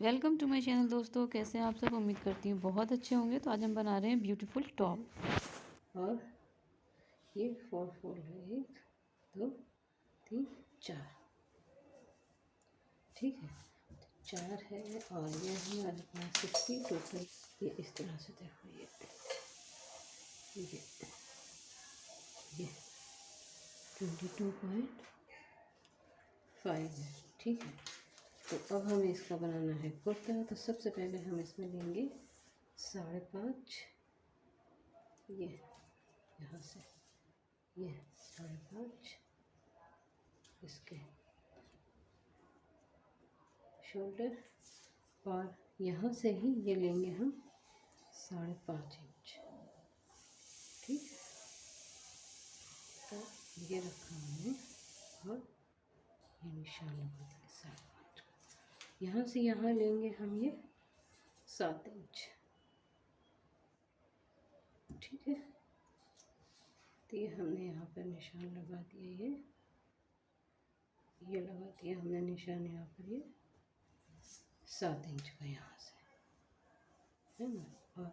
Welcome to my channel दोस्तों, कैसे हैं आप सब। उम्मीद करती हूँ बहुत अच्छे होंगे। तो आज हम बना रहे हैं ब्यूटीफुल टॉप। और ये 4 फोल्ड है, 1 2 3 4। ठीक है, 4 है और ये हमारे पास 62 है। ये इस तरह से देखो, ये 22.5 है। ठीक है, तो अब हमें इसका बनाना है कुर्ता। तो सबसे पहले हम इसमें लेंगे 5.5, ये यहाँ से ये 5.5 इसके शोल्डर, और यहाँ से ही ये लेंगे हम 5.5 इंच। ठीक है, तो ये रखा हमने और ये निशान लगा देंगे 5.5 का। यहाँ से यहाँ लेंगे हम ये 7 इंच। ठीक है, तो ये हमने यहाँ पर निशान लगा दिया। ये लगा दिया हमने निशान यहाँ पर, ये 7 इंच का यहाँ से है ना। और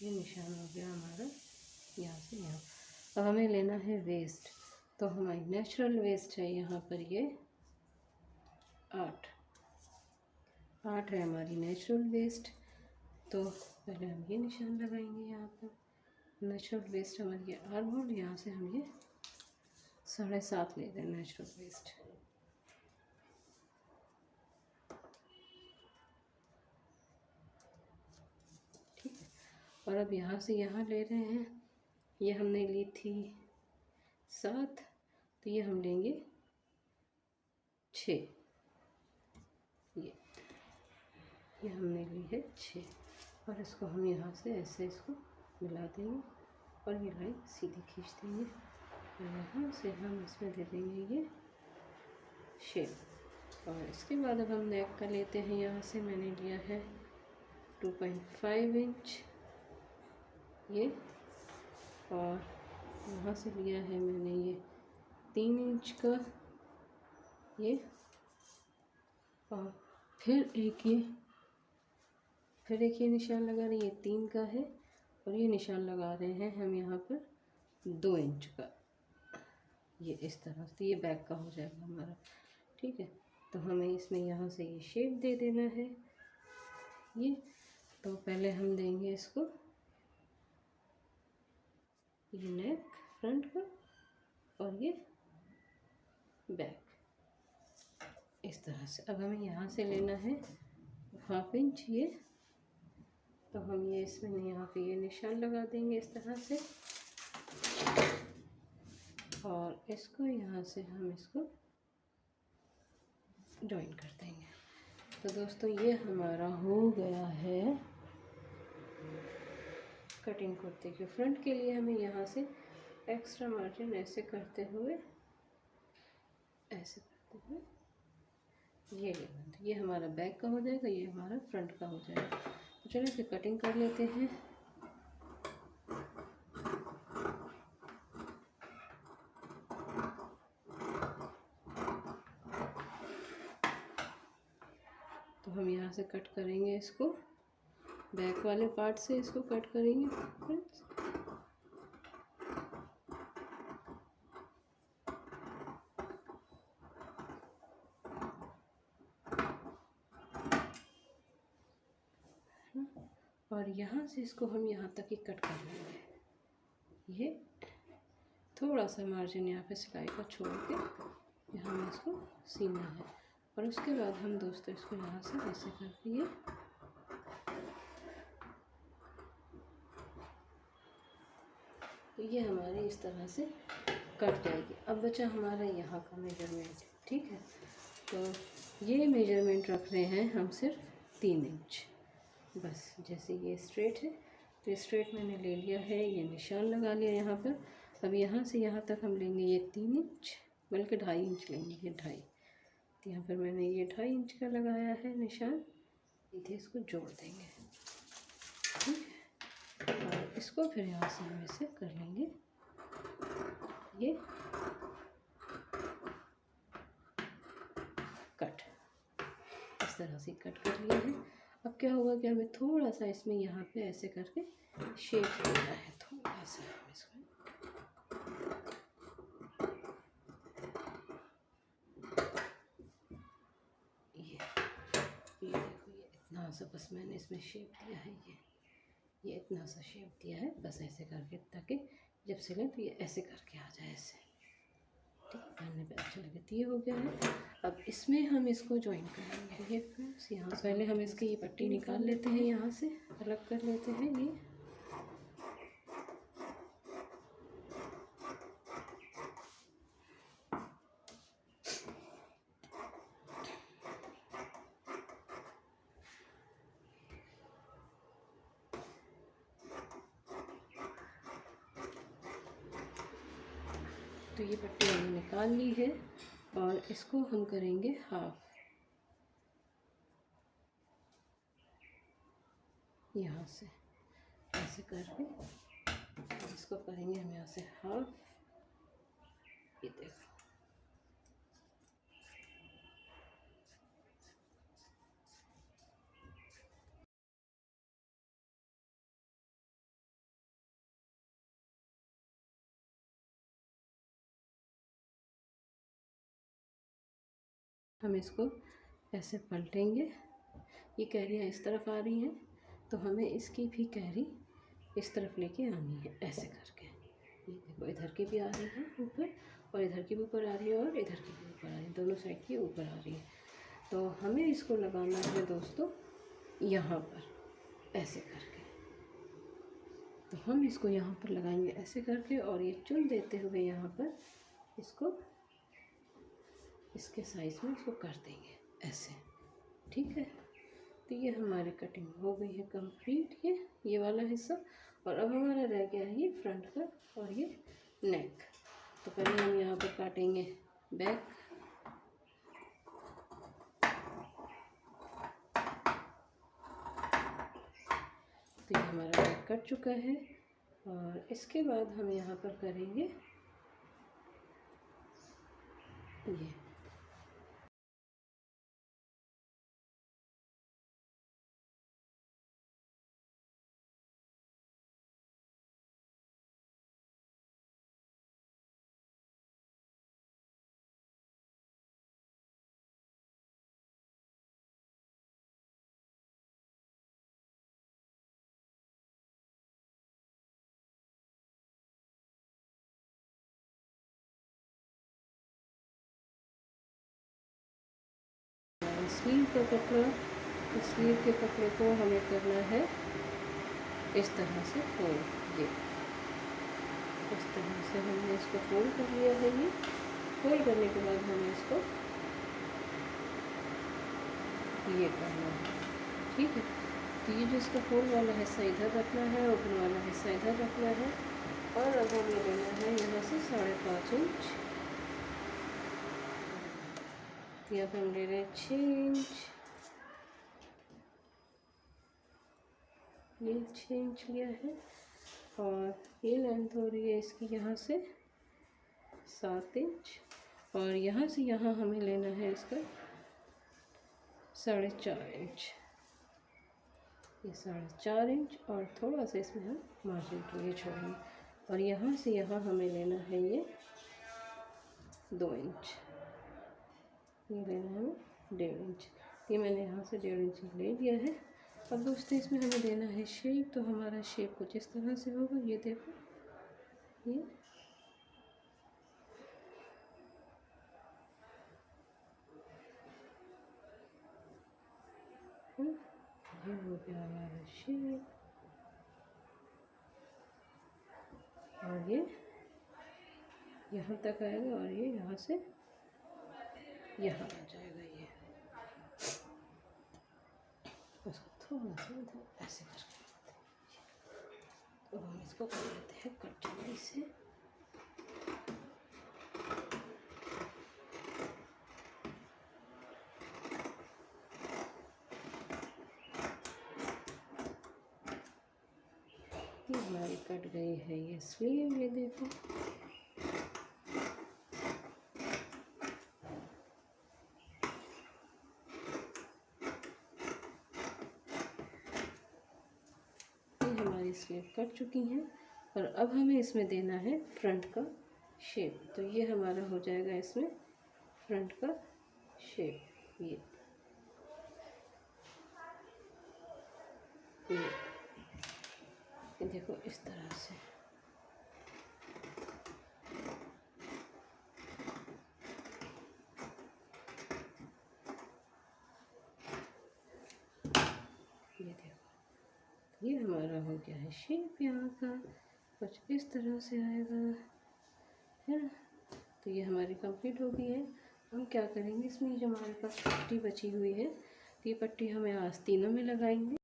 ये निशान हो गया हमारा यहाँ से यहाँ। अब हमें लेना है वेस्ट। तो हमारी नेचुरल वेस्ट है यहाँ पर, ये 8 है हमारी नेचुरल वेस्ट। तो पहले हम ये निशान लगाएंगे यहाँ पर। नेचुरल वेस्ट हमारी ये आर्म होल, यहाँ से हम ये 7.5 ले रहे हैं नेचुरल वेस्ट। ठीक है, और अब यहाँ से यहाँ ले रहे हैं। ये हमने ली थी 7, तो ये हम लेंगे 6। ये हमने ली है 6, और इसको हम यहाँ से ऐसे इसको मिला देंगे और ये लाइन सीधी खींच देंगे। और यहाँ से हम इसमें दे देंगे ये शेप। और इसके बाद अब हम नेक का लेते हैं। यहाँ से मैंने लिया है 2.5 इंच ये, और यहाँ से लिया है मैंने ये 3 इंच का ये, और फिर एक ये निशान लगा रहे हैं, ये 3 का है, और ये निशान लगा रहे हैं हम यहाँ पर 2 इंच का। ये इस तरह से ये बैक का हो जाएगा हमारा। ठीक है, तो हमें इसमें यहाँ से ये शेप दे देना है। ये तो पहले हम देंगे इसको ये नेक फ्रंट का, और ये बैक इस तरह से। अब हमें यहाँ से लेना है 1/2 इंच ये, तो हम ये इसमें यहाँ पे ये निशान लगा देंगे इस तरह से, और इसको यहाँ से हम इसको जॉइन कर देंगे। तो दोस्तों ये हमारा हो गया है कटिंग कुर्ते के फ्रंट के लिए। हमें यहाँ से एक्स्ट्रा मार्जिन ऐसे करते हुए ये लेना। तो ये हमारा बैक का हो जाएगा, ये हमारा फ्रंट का हो जाएगा। तो चलो इसे कटिंग कर लेते हैं। तो हम यहाँ से कट करेंगे इसको, बैक वाले पार्ट से इसको कट करेंगे फ्रेंड्स। और यहाँ से इसको हम यहाँ तक ही कट कर लेंगे। ये थोड़ा सा मार्जिन यहाँ पे सिलाई का छोड़ के यहाँ हमें इसको सीना है, और उसके बाद हम दोस्तों इसको यहाँ से ऐसे करके ये तो ये हमारे इस तरह से कट जाएगी। अब बचा हमारा यहाँ का मेजरमेंट। ठीक है, तो ये मेजरमेंट रख रहे हैं हम सिर्फ 3 इंच बस। जैसे ये स्ट्रेट है, तो स्ट्रेट मैंने ले लिया है, ये निशान लगा लिया यहाँ पर। अब यहाँ से यहाँ तक हम लेंगे ये 3 इंच, बल्कि 2.5 इंच लेंगे, ये 2.5। तो यहाँ पर मैंने ये 2.5 इंच का लगाया है निशान। इधर इसको जोड़ देंगे। ठीक है, और इसको फिर यहाँ से हम ऐसे कर लेंगे ये कट इस तरह से कट कर लिया है। अब क्या होगा कि हमें थोड़ा सा इसमें यहाँ पे ऐसे करके शेप देना है, थोड़ा सा हम इसमें ये देखो, ये इतना सा बस मैंने इसमें शेप दिया है, ये इतना सा शेप दिया है बस ऐसे करके, ताकि जब सिलें तो ये ऐसे करके आ जाए ऐसे, ठीक है, पहनने पे अच्छा लगे। तो ये हो गया है। अब इसमें हम इसको ज्वाइन करेंगे। ये फ्रेंड्स यहाँ पहले हम इसकी ये पट्टी निकाल लेते हैं, यहाँ से अलग कर लेते हैं ये। तो ये पट्टी हमने निकाल ली है और इसको हम करेंगे हाफ, यहाँ से ऐसे करके इसको करेंगे हम यहाँ से हाफ। ये देखो, हम इसको ऐसे पलटेंगे। ये कैरियाँ इस तरफ आ रही हैं तो हमें इसकी भी कैरी इस तरफ लेके आनी है ऐसे करके। ये देखो, इधर की भी आ रही है ऊपर और इधर की भी ऊपर आ रही है और इधर की भी ऊपर आ रही है, दोनों साइड की ऊपर आ रही है। तो हमें इसको लगाना है दोस्तों यहाँ पर ऐसे करके। तो हम इसको यहाँ पर लगाएंगे ऐसे करके और ये चुन देते हुए यहाँ पर इसको इसके साइज़ में इसको कर देंगे ऐसे, ठीक है। तो ये हमारी कटिंग हो गई है कंप्लीट, ये वाला हिस्सा। और अब हमारा रह गया है ये फ्रंट का और ये नेक। तो पहले हम यहाँ पर काटेंगे बैक, तो ये हमारा बैक कट चुका है। और इसके बाद हम यहाँ पर करेंगे ये स्लीव का कपड़ा, स्लीव के कपड़े को हमें करना है इस तरह से फोल्ड। ये इस तरह से हमने इसको फोल्ड कर लिया है। ये फोल्ड करने के बाद हमें इसको ये करना है, ठीक है। तो ये जो इसका फोल्ड वाला हिस्सा इधर रखना है, ओपन वाला हिस्सा इधर रखना है। और अब हमें लेना है यहाँ से 5.5 इंच, यहाँ पर हम ले रहे हैं 6 इंच, ये 6 इंच लिया है। और ये लेंथ हो रही है इसकी यहाँ से 7 इंच। और यहाँ से यहाँ हमें लेना है इसका 4.5 इंच, ये 4.5 इंच। और थोड़ा सा इसमें हम मार्जिन के लिए छोड़ेंगे। और यहाँ से यहाँ हमें लेना है ये 2 इंच, ये लेना है हमें 1.5 इंच। ये मैंने यहाँ से 1.5 इंच ले लिया है। अब दोस्तों इसमें हमें देना है शेप। तो हमारा शेप कुछ इस तरह से होगा, ये देखो, ये हो गया हमारा शेप। और ये यहाँ तक आएगा और ये यहाँ से यहाँ आ जाएगा। ये उसको थोड़ा सा इधर ऐसे करके, तो हम इसको कर लेते हैं कट जल्दी से। ये हमारी कट गई है ये स्लीव, ये देखो। हमारी स्लीव कट चुकी हैं और अब हमें इसमें देना है फ्रंट का शेप। तो ये हमारा हो जाएगा इसमें फ्रंट का शेप। ये देखो इस तरह से। ये देखो ये हमारा हो गया है शेप यहाँ का, कुछ इस तरह से आएगा, है ना। तो ये हमारी कंप्लीट हो गई है। हम क्या करेंगे, इसमें जो हमारे पास पट्टी बची हुई है, तो ये पट्टी हमें आस्तीनों में लगाएंगे।